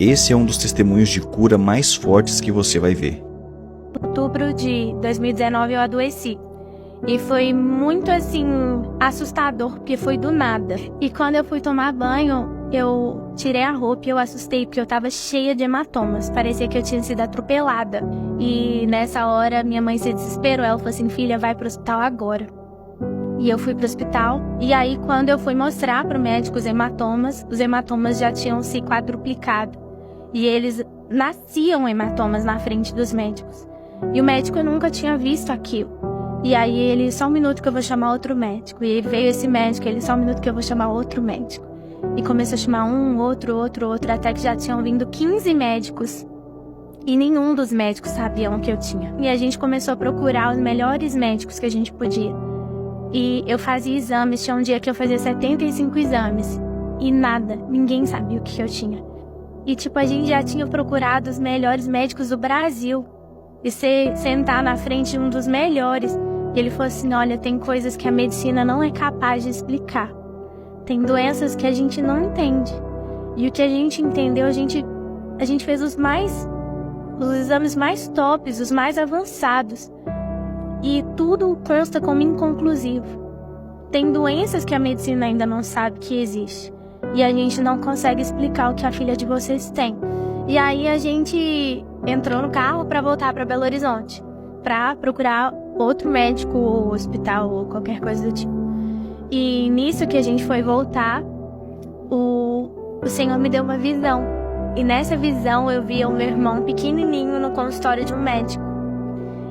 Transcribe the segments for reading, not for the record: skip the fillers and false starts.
Esse é um dos testemunhos de cura mais fortes que você vai ver. Em outubro de 2019 eu adoeci. E foi muito, assim, assustador, porque foi do nada. E quando eu fui tomar banho, eu tirei a roupa e eu assustei, porque eu tava cheia de hematomas. Parecia que eu tinha sido atropelada. E nessa hora, minha mãe se desesperou. Ela falou assim, filha, vai pro hospital agora. E eu fui pro hospital. E aí, quando eu fui mostrar pro médico os hematomas já tinham se quadruplicado. E eles nasciam hematomas na frente dos médicos. E o médico nunca tinha visto aquilo. E aí ele, só um minuto que eu vou chamar outro médico. E veio esse médico, ele, só um minuto que eu vou chamar outro médico. E começou a chamar um, outro, até que já tinham vindo 15 médicos. E nenhum dos médicos sabiam o que eu tinha. E a gente começou a procurar os melhores médicos que a gente podia. E eu fazia exames, tinha um dia que eu fazia 75 exames. E nada, ninguém sabia o que eu tinha. E tipo, a gente já tinha procurado os melhores médicos do Brasil. E sentar na frente de um dos melhores. E ele falou assim, olha, tem coisas que a medicina não é capaz de explicar. Tem doenças que a gente não entende. E o que a gente entendeu, a gente fez os exames mais tops, os mais avançados. E tudo consta como inconclusivo. Tem doenças que a medicina ainda não sabe que existe. E a gente não consegue explicar o que a filha de vocês tem. E aí a gente entrou no carro para voltar para Belo Horizonte, para procurar outro médico ou hospital ou qualquer coisa do tipo. E nisso que a gente foi voltar, o Senhor me deu uma visão. E nessa visão eu via o meu irmão pequenininho no consultório de um médico.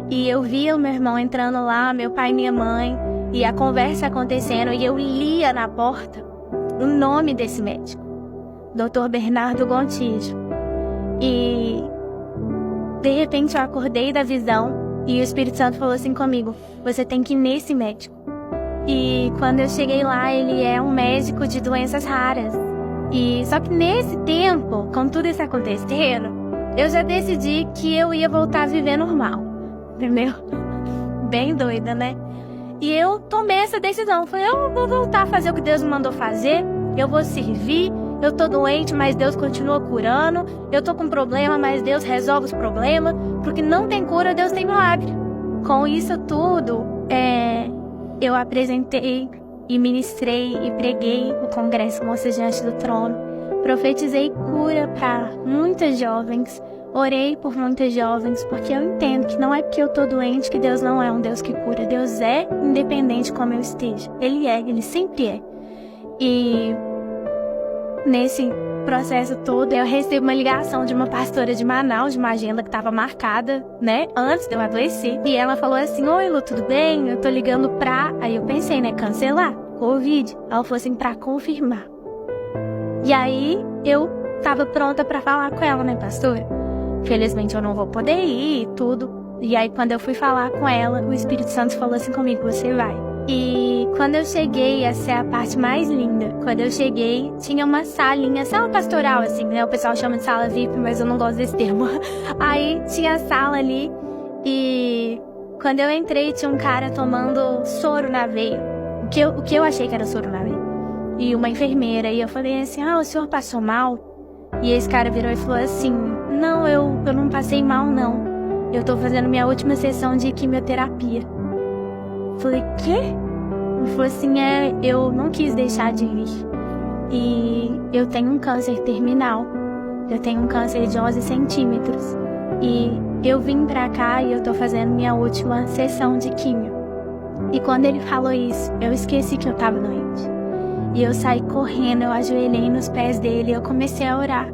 E eu via o meu irmão entrando lá, meu pai e minha mãe, e a conversa acontecendo, e eu lia na porta o nome desse médico, Dr. Bernardo Gontijo. E de repente eu acordei da visão e o Espírito Santo falou assim comigo, você tem que ir nesse médico. E quando eu cheguei lá, ele é um médico de doenças raras. E só que nesse tempo, com tudo isso acontecendo, eu já decidi que eu ia voltar a viver normal. Entendeu? Bem doida, né? E eu tomei essa decisão. Falei, eu vou voltar a fazer o que Deus me mandou fazer. Eu vou servir. Eu tô doente, mas Deus continua curando. Eu tô com problema, mas Deus resolve os problemas. Porque não tem cura, Deus tem milagre. Com isso tudo, eu apresentei e ministrei e preguei o Congresso Moças Diante do Trono. Profetizei cura para muitas jovens. Orei por muitas jovens, porque eu entendo que não é porque eu tô doente que Deus não é um Deus que cura. Deus é independente como eu esteja. Ele sempre é. E nesse processo todo, eu recebi uma ligação de uma pastora de Manaus, de uma agenda que estava marcada, né, antes de eu adoecer. E ela falou assim, oi Lu, tudo bem? Eu tô ligando pra... Aí eu pensei, né, cancelar, Covid. Ela falou assim, pra confirmar. E aí, eu tava pronta pra falar com ela, né, pastora? Felizmente eu não vou poder ir e tudo. E aí quando eu fui falar com ela, o Espírito Santo falou assim comigo, você vai. E quando eu cheguei, essa é a parte mais linda. Quando eu cheguei, tinha uma salinha, sala pastoral assim, né? O pessoal chama de sala VIP, mas eu não gosto desse termo. Aí tinha a sala ali e quando eu entrei tinha um cara tomando soro na veia. O que eu achei que era soro na veia. E uma enfermeira, e eu falei assim, o senhor passou mal? E esse cara virou e falou assim, não, eu não passei mal, não. Eu tô fazendo minha última sessão de quimioterapia. Falei, quê? Ele falou assim, eu não quis deixar de vir. E eu tenho um câncer terminal. Eu tenho um câncer de 11 centímetros. E eu vim pra cá e eu tô fazendo minha última sessão de quimio. E quando ele falou isso, eu esqueci que eu tava doente. E eu saí correndo, eu ajoelhei nos pés dele, eu comecei a orar.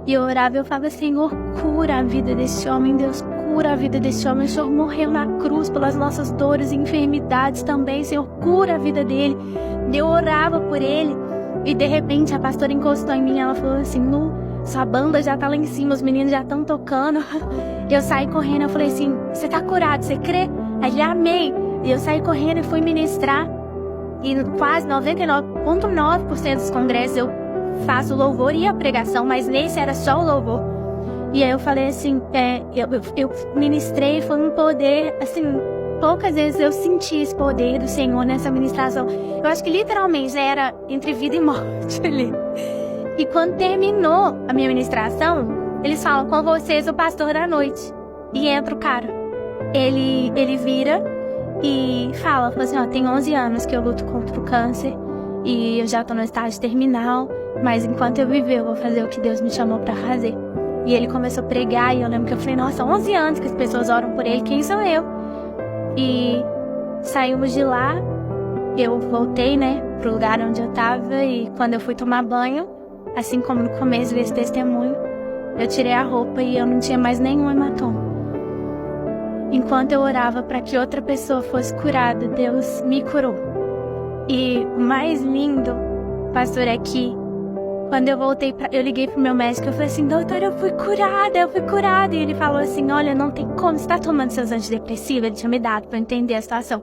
E eu orava e eu falava, Senhor, cura a vida desse homem, Deus, cura a vida desse homem. O Senhor morreu na cruz pelas nossas dores e enfermidades também, Senhor, cura a vida dele. Eu orava por ele e de repente a pastora encostou em mim e ela falou assim, Lu, sua banda já tá lá em cima, os meninos já estão tocando. Eu saí correndo, eu falei assim, você tá curado, você crê? Aí ele, amém. E eu saí correndo e fui ministrar. E quase 99,9% dos congressos eu faço louvor e a pregação, mas nesse era só o louvor. E aí eu falei assim, eu ministrei, foi um poder, assim, poucas vezes eu senti esse poder do Senhor nessa ministração. Eu acho que literalmente era entre vida e morte ali. E quando terminou a minha ministração, eles falam: com vocês o pastor da noite. E entra o cara. Ele vira e fala assim: ó, tem 11 anos que eu luto contra o câncer e eu já tô no estágio terminal, mas enquanto eu viver eu vou fazer o que Deus me chamou pra fazer. E ele começou a pregar e eu lembro que eu falei: nossa, 11 anos que as pessoas oram por ele, quem sou eu? E saímos de lá, eu voltei, né, pro lugar onde eu tava, e quando eu fui tomar banho, assim como no começo desse testemunho, eu tirei a roupa e eu não tinha mais nenhum hematoma. Enquanto eu orava para que outra pessoa fosse curada, Deus me curou. E o mais lindo, pastor, é que quando eu voltei, eu liguei pro meu médico, eu falei assim: doutor, eu fui curada. E ele falou assim: olha, não tem como, você tá tomando seus antidepressivos? Ele tinha me dado pra eu entender a situação.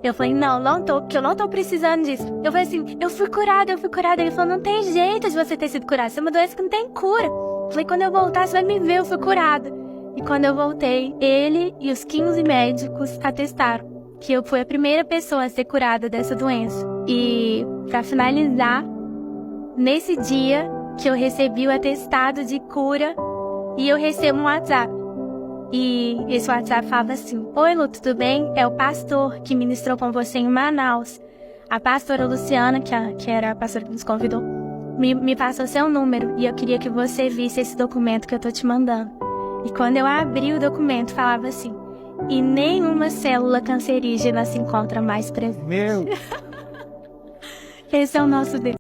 Eu falei: não tô, porque eu não tô precisando disso. Eu falei assim: eu fui curada. Ele falou: não tem jeito de você ter sido curada, você é uma doença que não tem cura. Eu falei: quando eu voltar, você vai me ver, eu fui curada. E quando eu voltei, ele e os 15 médicos atestaram que eu fui a primeira pessoa a ser curada dessa doença. E pra finalizar, nesse dia que eu recebi o atestado de cura, e eu recebo um WhatsApp. E esse WhatsApp falava assim: oi, Lu, tudo bem? É o pastor que ministrou com você em Manaus. A pastora Luciana, que era a pastora que nos convidou, me passou seu número e eu queria que você visse esse documento que eu tô te mandando. E quando eu abri o documento, falava assim: e nenhuma célula cancerígena se encontra mais presente. Meu! Esse é o nosso Deus.